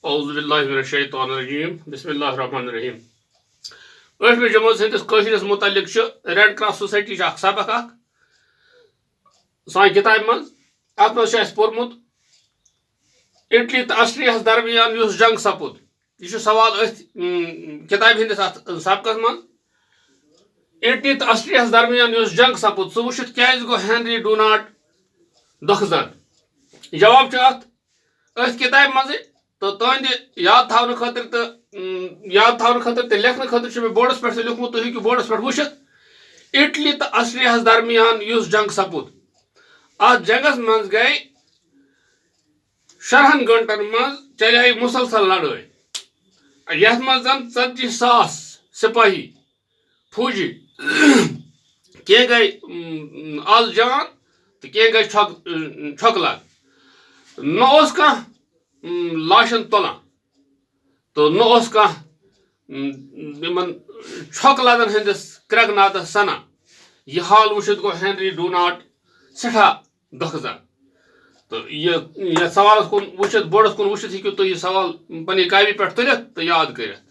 اعوذ باللہ من الشیطان الرجیم بسم اللہ الرحمن الرحیم 8 جماعت ہندس قشرس متعلق ریڈ کراس سوسائٹی اخ سبق سان کتاب من ات مز پورمت اٹلی تو آسٹریاس درمیان اس جنگ سپد یہ سوال ات کتاب ہندس ات سبقس من اٹلی تو آسٹریاس درمیان اس جنگ سپد سہ وچھت کیاز گو ہینری ڈوناٹ دکھ جواب ات کتاب مز تو تہند یاد تھو خاطر تو لکھنے خاطر بورڈس پہ لکھمت تھی ہوں بورڈس پہ وچھت اٹلی تو آسٹریاس درمیان اس جنگ سپد ات جنگس مز گئی 6 گھنٹن مز چلے مسلسل لڑائی یتھ مز 40,000 سپاہی فوجی کی گئی آل جان تو کی گئی چھک لگ نہ کھانا لاشن تلان تو نہ کھانا چھک لگن ہندس کرگ نادس سنان یہ حال وچھت گو ہینری ڈوناٹ سٹھا دکھ تو یہ سوالس کن وچھت بورڈس کن وچھت ہوں تھی یہ سوال پنہ کاپی پہ تلت تو یاد کرت